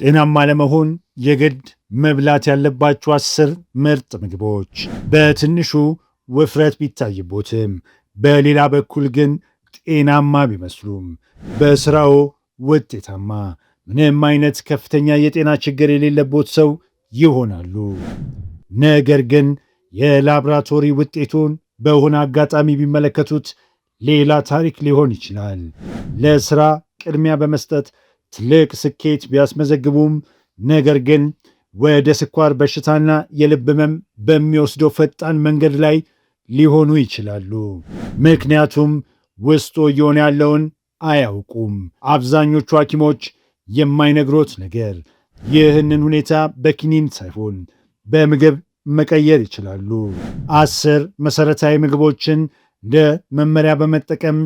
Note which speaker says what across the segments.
Speaker 1: ጤናማ ለመሆን የግድ መብላት ያለባቸው 10 ምርጥ ምግቦች። በትንሹ ውፍረት ቢታይቦትም በሌላ በኩል ግን ጤናማ ቢመስሉም በስራው ውጤታማ፣ ምንም አይነት ከፍተኛ የጤና ችግር የሌለቦት ሰው ይሆናሉ። ነገር ግን የላብራቶሪ ውጤቱን በሆነ አጋጣሚ ቢመለከቱት ሌላ ታሪክ ሊሆን ይችላል። ለስራ ቅድሚያ በመስጠት ትልቅ ስኬት ቢያስመዘግቡም ነገር ግን ወደ ስኳር በሽታና የልብ ህመም በሚወስደው ፈጣን መንገድ ላይ ሊሆኑ ይችላሉ። ምክንያቱም ውስጡ እየሆነ ያለውን አያውቁም። አብዛኞቹ ሐኪሞች የማይነግሮት ነገር ይህንን ሁኔታ በኪኒን ሳይሆን በምግብ መቀየር ይችላሉ። 10 መሰረታዊ ምግቦችን እንደ መመሪያ በመጠቀም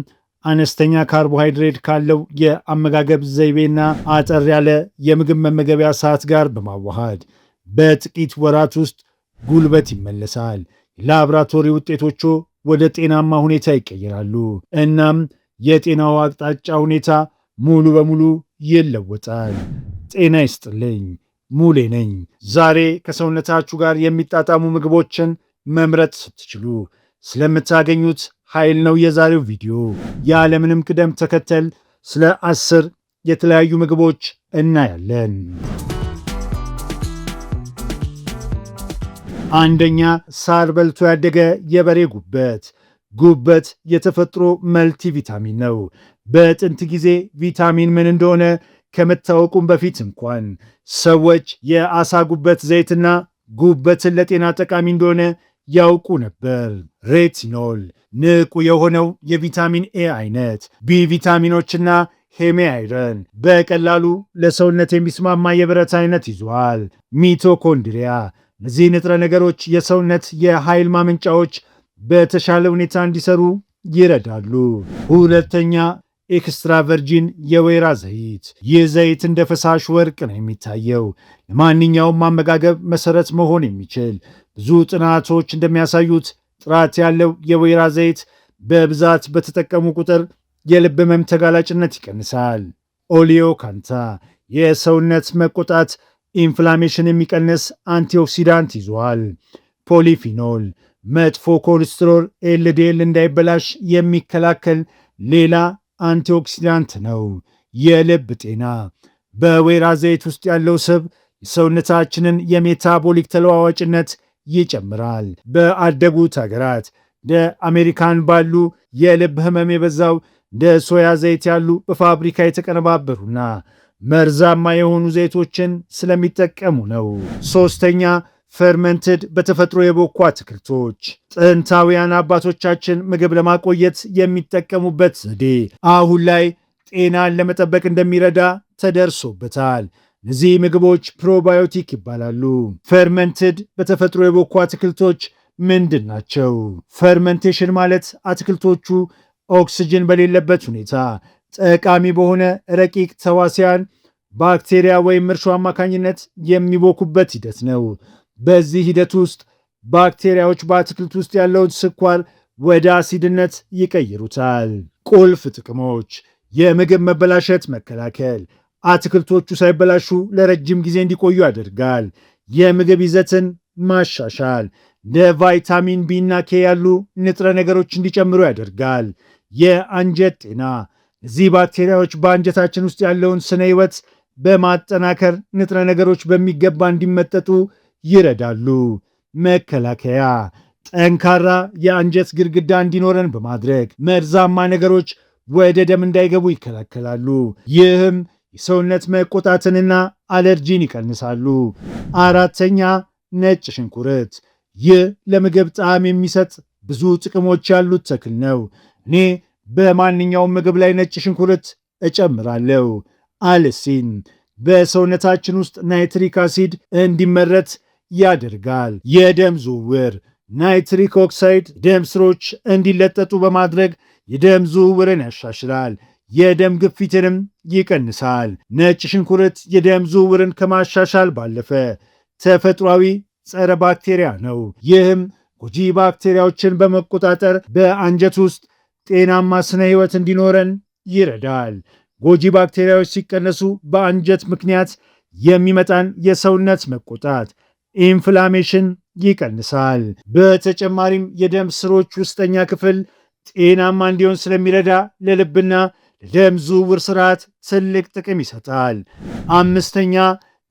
Speaker 1: አነስተኛ ካርቦሃይድሬት ካለው የአመጋገብ ዘይቤና አጠር ያለ የምግብ መመገቢያ ሰዓት ጋር በማዋሃድ በጥቂት ወራት ውስጥ ጉልበት ይመለሳል። የላብራቶሪ ውጤቶቹ ወደ ጤናማ ሁኔታ ይቀየራሉ። እናም የጤናው አቅጣጫ ሁኔታ ሙሉ በሙሉ ይለወጣል። ጤና ይስጥልኝ፣ ሙሌ ነኝ። ዛሬ ከሰውነታችሁ ጋር የሚጣጣሙ ምግቦችን መምረጥ ስትችሉ ስለምታገኙት ኃይል ነው የዛሬው ቪዲዮ። ያለምንም ቅደም ተከተል ስለ 10 የተለያዩ ምግቦች እናያለን። አንደኛ፣ ሳር በልቶ ያደገ የበሬ ጉበት። ጉበት የተፈጥሮ መልቲ ቪታሚን ነው። በጥንት ጊዜ ቪታሚን ምን እንደሆነ ከመታወቁም በፊት እንኳን ሰዎች የአሳ ጉበት ዘይትና ጉበትን ለጤና ጠቃሚ እንደሆነ ያውቁ ነበር። ሬቲኖል ንቁ የሆነው የቪታሚን ኤ አይነት፣ ቢ ቪታሚኖችና ሄሜ አይረን በቀላሉ ለሰውነት የሚስማማ የብረት አይነት ይዟል። ሚቶኮንድሪያ እነዚህ ንጥረ ነገሮች የሰውነት የኃይል ማመንጫዎች በተሻለ ሁኔታ እንዲሰሩ ይረዳሉ። ሁለተኛ፣ ኤክስትራ ቨርጂን የወይራ ዘይት። ይህ ዘይት እንደ ፈሳሽ ወርቅ ነው የሚታየው። ለማንኛውም አመጋገብ መሰረት መሆን የሚችል ብዙ ጥናቶች እንደሚያሳዩት ጥራት ያለው የወይራ ዘይት በብዛት በተጠቀሙ ቁጥር የልብ ህመም ተጋላጭነት ይቀንሳል። ኦሊዮ ካንታ የሰውነት መቆጣት ኢንፍላሜሽን የሚቀንስ አንቲኦክሲዳንት ይዟል። ፖሊፊኖል መጥፎ ኮሌስትሮል ኤልዲኤል እንዳይበላሽ የሚከላከል ሌላ አንቲኦክሲዳንት ነው። የልብ ጤና በወይራ ዘይት ውስጥ ያለው ስብ የሰውነታችንን የሜታቦሊክ ተለዋዋጭነት ይጨምራል። በአደጉት ሀገራት እንደ አሜሪካን ባሉ የልብ ህመም የበዛው እንደ ሶያ ዘይት ያሉ በፋብሪካ የተቀነባበሩና መርዛማ የሆኑ ዘይቶችን ስለሚጠቀሙ ነው። ሶስተኛ፣ ፈርመንትድ በተፈጥሮ የቦኩ አትክልቶች። ጥንታውያን አባቶቻችን ምግብ ለማቆየት የሚጠቀሙበት ዘዴ አሁን ላይ ጤናን ለመጠበቅ እንደሚረዳ ተደርሶበታል። እነዚህ ምግቦች ፕሮባዮቲክ ይባላሉ። ፈርመንትድ በተፈጥሮ የቦኩ አትክልቶች ምንድን ናቸው? ፈርመንቴሽን ማለት አትክልቶቹ ኦክስጅን በሌለበት ሁኔታ ጠቃሚ በሆነ ረቂቅ ተዋሲያን ባክቴሪያ ወይም እርሾ አማካኝነት የሚቦኩበት ሂደት ነው። በዚህ ሂደት ውስጥ ባክቴሪያዎች በአትክልት ውስጥ ያለውን ስኳር ወደ አሲድነት ይቀይሩታል። ቁልፍ ጥቅሞች: የምግብ መበላሸት መከላከል፣ አትክልቶቹ ሳይበላሹ ለረጅም ጊዜ እንዲቆዩ ያደርጋል። የምግብ ይዘትን ማሻሻል፣ እንደ ቫይታሚን ቢ እና ኬ ያሉ ንጥረ ነገሮች እንዲጨምሩ ያደርጋል። የአንጀት ጤና፣ እዚህ ባክቴሪያዎች በአንጀታችን ውስጥ ያለውን ስነ ህይወት በማጠናከር ንጥረ ነገሮች በሚገባ እንዲመጠጡ ይረዳሉ። መከላከያ፣ ጠንካራ የአንጀት ግድግዳ እንዲኖረን በማድረግ መርዛማ ነገሮች ወደ ደም እንዳይገቡ ይከላከላሉ። ይህም የሰውነት መቆጣትንና አለርጂን ይቀንሳሉ። አራተኛ፣ ነጭ ሽንኩርት። ይህ ለምግብ ጣዕም የሚሰጥ ብዙ ጥቅሞች ያሉት ተክል ነው። እኔ በማንኛውም ምግብ ላይ ነጭ ሽንኩርት እጨምራለሁ። አልሲን በሰውነታችን ውስጥ ናይትሪክ አሲድ እንዲመረት ያደርጋል። የደም ዝውውር፣ ናይትሪክ ኦክሳይድ ደም ስሮች እንዲለጠጡ በማድረግ የደም ዝውውርን ያሻሽላል። የደም ግፊትንም ይቀንሳል። ነጭ ሽንኩርት የደም ዝውውርን ከማሻሻል ባለፈ ተፈጥሯዊ ጸረ ባክቴሪያ ነው። ይህም ጎጂ ባክቴሪያዎችን በመቆጣጠር በአንጀት ውስጥ ጤናማ ስነ ህይወት እንዲኖረን ይረዳል። ጎጂ ባክቴሪያዎች ሲቀነሱ በአንጀት ምክንያት የሚመጣን የሰውነት መቆጣት ኢንፍላሜሽን ይቀንሳል። በተጨማሪም የደም ስሮች ውስጠኛ ክፍል ጤናማ እንዲሆን ስለሚረዳ ለልብና ለደም ዝውውር ስርዓት ትልቅ ጥቅም ይሰጣል። አምስተኛ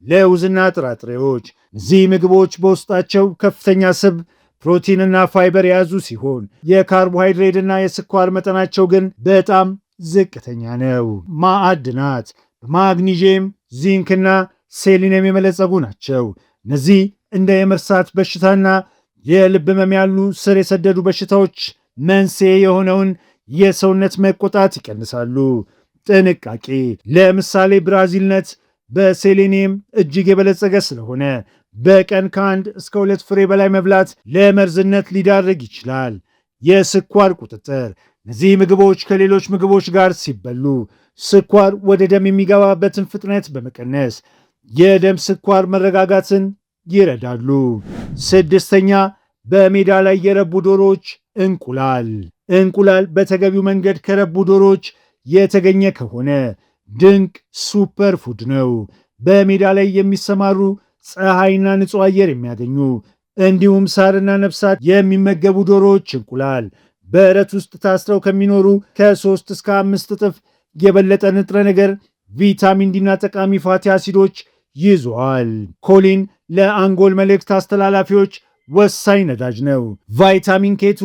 Speaker 1: ለውዝና ጥራጥሬዎች። እነዚህ ምግቦች በውስጣቸው ከፍተኛ ስብ፣ ፕሮቲንና ፋይበር የያዙ ሲሆን የካርቦሃይድሬትና የስኳር መጠናቸው ግን በጣም ዝቅተኛ ነው። ማዕድናት በማግኒዥየም፣ ዚንክና ሴሊኒየም የመለጸጉ ናቸው። እነዚህ እንደ የመርሳት በሽታና የልብ ህመም ያሉ ስር የሰደዱ በሽታዎች መንስኤ የሆነውን የሰውነት መቆጣት ይቀንሳሉ። ጥንቃቄ፣ ለምሳሌ ብራዚልነት በሴሌኒየም እጅግ የበለጸገ ስለሆነ በቀን ከ1 እስከ 2 ፍሬ በላይ መብላት ለመርዝነት ሊዳርግ ይችላል። የስኳር ቁጥጥር፣ እነዚህ ምግቦች ከሌሎች ምግቦች ጋር ሲበሉ ስኳር ወደ ደም የሚገባበትን ፍጥነት በመቀነስ የደም ስኳር መረጋጋትን ይረዳሉ። ስድስተኛ በሜዳ ላይ የረቡ ዶሮዎች እንቁላል። እንቁላል በተገቢው መንገድ ከረቡ ዶሮዎች የተገኘ ከሆነ ድንቅ ሱፐር ፉድ ነው። በሜዳ ላይ የሚሰማሩ ፀሐይና ንጹህ አየር የሚያገኙ እንዲሁም ሳርና ነፍሳት የሚመገቡ ዶሮዎች እንቁላል በእረት ውስጥ ታስረው ከሚኖሩ ከ3 እስከ 5 እጥፍ የበለጠ ንጥረ ነገር፣ ቪታሚን ዲና ጠቃሚ ፋቲ አሲዶች ይዟል። ኮሊን ለአንጎል መልእክት አስተላላፊዎች ወሳኝ ነዳጅ ነው። ቫይታሚን ኬቱ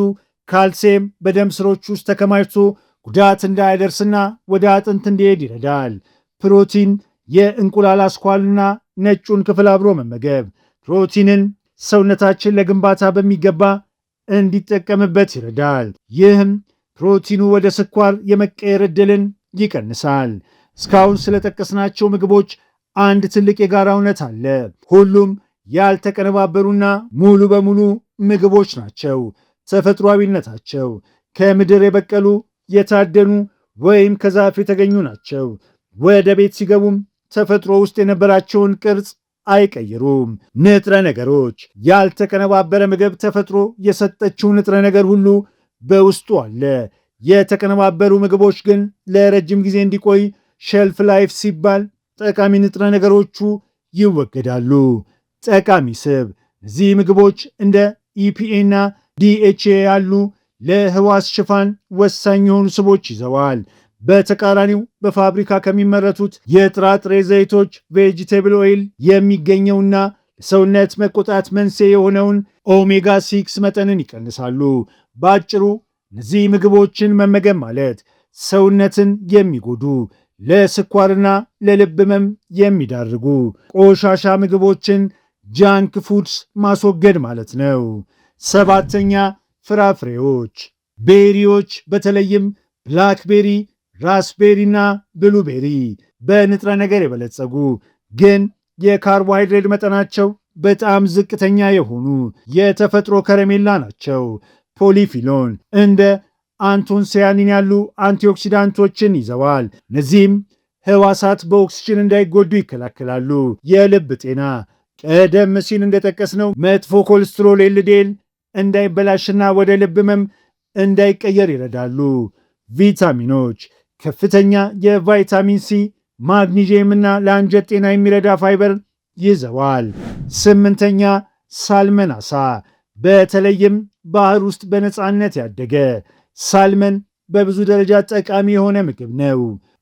Speaker 1: ካልሲየም በደም ስሮች ውስጥ ተከማችቶ ጉዳት እንዳያደርስና ወደ አጥንት እንዲሄድ ይረዳል። ፕሮቲን የእንቁላል አስኳልና ነጩን ክፍል አብሮ መመገብ ፕሮቲንን ሰውነታችን ለግንባታ በሚገባ እንዲጠቀምበት ይረዳል። ይህም ፕሮቲኑ ወደ ስኳር የመቀየር ዕድልን ይቀንሳል። እስካሁን ስለጠቀስናቸው ምግቦች አንድ ትልቅ የጋራ እውነት አለ። ሁሉም ያልተቀነባበሩና ሙሉ በሙሉ ምግቦች ናቸው። ተፈጥሯዊነታቸው ከምድር የበቀሉ የታደኑ ወይም ከዛፍ የተገኙ ናቸው። ወደ ቤት ሲገቡም ተፈጥሮ ውስጥ የነበራቸውን ቅርጽ አይቀይሩም። ንጥረ ነገሮች፣ ያልተቀነባበረ ምግብ ተፈጥሮ የሰጠችው ንጥረ ነገር ሁሉ በውስጡ አለ። የተቀነባበሩ ምግቦች ግን ለረጅም ጊዜ እንዲቆይ ሼልፍ ላይፍ ሲባል ጠቃሚ ንጥረ ነገሮቹ ይወገዳሉ። ጠቃሚ ስብ፣ እነዚህ ምግቦች እንደ ኢፒኤ እና ዲኤችኤ ያሉ ለህዋስ ሽፋን ወሳኝ የሆኑ ስቦች ይዘዋል። በተቃራኒው በፋብሪካ ከሚመረቱት የጥራጥሬ ዘይቶች ቬጂቴብል ኦይል የሚገኘውና ለሰውነት መቆጣት መንስኤ የሆነውን ኦሜጋ 6 መጠንን ይቀንሳሉ። በአጭሩ እነዚህ ምግቦችን መመገብ ማለት ሰውነትን የሚጎዱ ለስኳርና ለልብ ህመም የሚዳርጉ ቆሻሻ ምግቦችን ጃንክ ፉድስ ማስወገድ ማለት ነው። ሰባተኛ ፍራፍሬዎች፣ ቤሪዎች በተለይም ብላክቤሪ፣ ራስቤሪና ብሉቤሪ በንጥረ ነገር የበለጸጉ ግን የካርቦሃይድሬት መጠናቸው በጣም ዝቅተኛ የሆኑ የተፈጥሮ ከረሜላ ናቸው። ፖሊፊኖን እንደ አንቶንሲያኒን ያሉ አንቲኦክሲዳንቶችን ይዘዋል። እነዚህም ህዋሳት በኦክስጅን እንዳይጎዱ ይከላከላሉ። የልብ ጤና፣ ቀደም ሲል እንደጠቀስነው መጥፎ ኮሌስትሮል ኤልዲኤል እንዳይበላሽና ወደ ልብ ህመም እንዳይቀየር ይረዳሉ። ቪታሚኖች፣ ከፍተኛ የቫይታሚን ሲ፣ ማግኒዥየም እና ለአንጀት ጤና የሚረዳ ፋይበር ይዘዋል። ስምንተኛ ሳልመን አሳ፣ በተለይም ባህር ውስጥ በነፃነት ያደገ ሳልመን በብዙ ደረጃ ጠቃሚ የሆነ ምግብ ነው።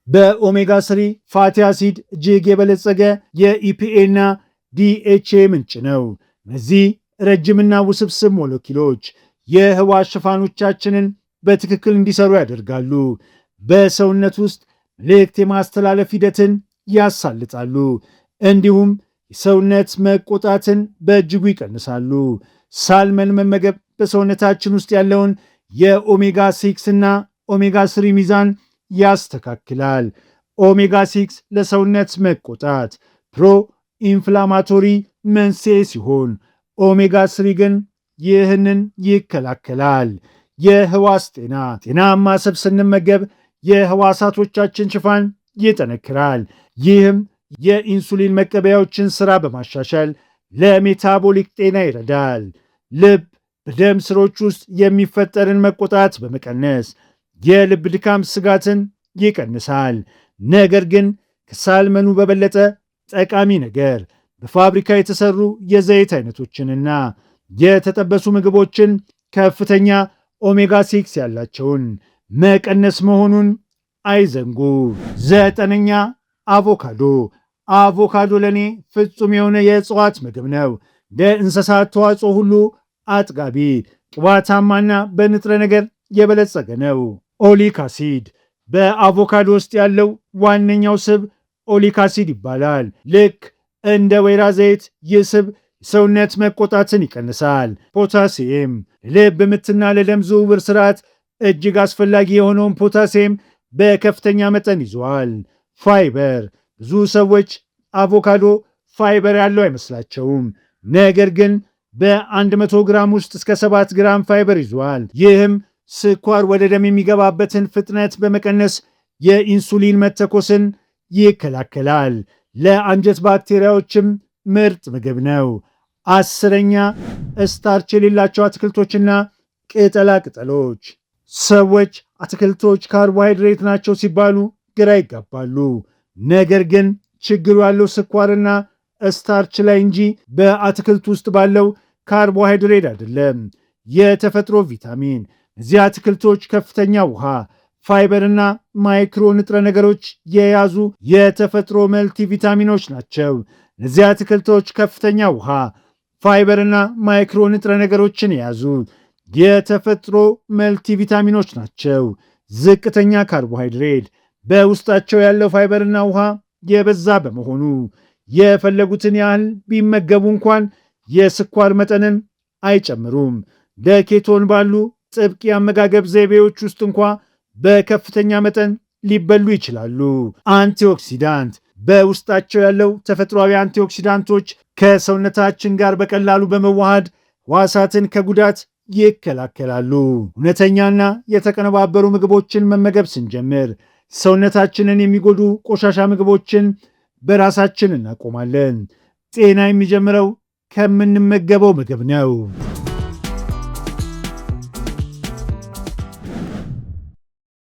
Speaker 1: በኦሜጋ 3 ፋቲ አሲድ እጅግ የበለጸገ የኢፒኤ እና ዲኤችኤ ምንጭ ነው። እነዚህ ረጅምና ውስብስብ ሞለኪሎች የህዋስ ሽፋኖቻችንን በትክክል እንዲሰሩ ያደርጋሉ። በሰውነት ውስጥ መልእክት የማስተላለፍ ሂደትን ያሳልጣሉ። እንዲሁም የሰውነት መቆጣትን በእጅጉ ይቀንሳሉ። ሳልመን መመገብ በሰውነታችን ውስጥ ያለውን የኦሜጋ 6 እና ኦሜጋ 3 ሚዛን ያስተካክላል። ኦሜጋ 6 ለሰውነት መቆጣት ፕሮ ኢንፍላማቶሪ መንስኤ ሲሆን ኦሜጋ 3 ግን ይህንን ይከላከላል። የህዋስ ጤና፣ ጤናማ ስብ ስንመገብ የህዋሳቶቻችን ሽፋን ይጠነክራል። ይህም የኢንሱሊን መቀበያዎችን ሥራ በማሻሻል ለሜታቦሊክ ጤና ይረዳል። ልብ በደም ስሮች ውስጥ የሚፈጠርን መቆጣት በመቀነስ የልብ ድካም ስጋትን ይቀንሳል። ነገር ግን ከሳልመኑ በበለጠ ጠቃሚ ነገር በፋብሪካ የተሰሩ የዘይት አይነቶችንና የተጠበሱ ምግቦችን ከፍተኛ ኦሜጋ 6 ያላቸውን መቀነስ መሆኑን አይዘንጉ። 9ኛ አቮካዶ። አቮካዶ ለእኔ ፍጹም የሆነ የእጽዋት ምግብ ነው። ለእንስሳት ተዋጽኦ ሁሉ አጥጋቢ፣ ቅባታማና በንጥረ ነገር የበለጸገ ነው። ኦሊክ አሲድ። በአቮካዶ ውስጥ ያለው ዋነኛው ስብ ኦሊክ አሲድ ይባላል። ልክ እንደ ወይራ ዘይት ይህ ስብ ሰውነት መቆጣትን ይቀንሳል። ፖታሲየም ለልብ ምትና ለደም ዝውውር ስርዓት እጅግ አስፈላጊ የሆነውን ፖታሲየም በከፍተኛ መጠን ይዟል። ፋይበር ብዙ ሰዎች አቮካዶ ፋይበር ያለው አይመስላቸውም። ነገር ግን በ100 ግራም ውስጥ እስከ 7 ግራም ፋይበር ይዟል። ይህም ስኳር ወደ ደም የሚገባበትን ፍጥነት በመቀነስ የኢንሱሊን መተኮስን ይከላከላል። ለአንጀት ባክቴሪያዎችም ምርጥ ምግብ ነው። 10ኛ ስታርች የሌላቸው አትክልቶችና ቅጠላ ቅጠሎች። ሰዎች አትክልቶች ካርቦሃይድሬት ናቸው ሲባሉ ግራ ይጋባሉ። ነገር ግን ችግሩ ያለው ስኳርና ስታርች ላይ እንጂ በአትክልት ውስጥ ባለው ካርቦሃይድሬት አይደለም። የተፈጥሮ ቪታሚን እዚህ አትክልቶች ከፍተኛ ውሃ፣ ፋይበርና ማይክሮ ንጥረ ነገሮች የያዙ የተፈጥሮ መልቲ ቪታሚኖች ናቸው። እነዚህ አትክልቶች ከፍተኛ ውሃ፣ ፋይበርና ማይክሮ ንጥረ ነገሮችን የያዙ የተፈጥሮ መልቲ ቪታሚኖች ናቸው። ዝቅተኛ ካርቦሃይድሬት በውስጣቸው ያለው ፋይበርና ውሃ የበዛ በመሆኑ የፈለጉትን ያህል ቢመገቡ እንኳን የስኳር መጠንን አይጨምሩም። ለኬቶን ባሉ ጥብቅ የአመጋገብ ዘይቤዎች ውስጥ እንኳ በከፍተኛ መጠን ሊበሉ ይችላሉ። አንቲኦክሲዳንት በውስጣቸው ያለው ተፈጥሯዊ አንቲኦክሲዳንቶች ከሰውነታችን ጋር በቀላሉ በመዋሃድ ሕዋሳትን ከጉዳት ይከላከላሉ። እውነተኛና የተቀነባበሩ ምግቦችን መመገብ ስንጀምር ሰውነታችንን የሚጎዱ ቆሻሻ ምግቦችን በራሳችን እናቆማለን። ጤና የሚጀምረው ከምንመገበው ምግብ ነው።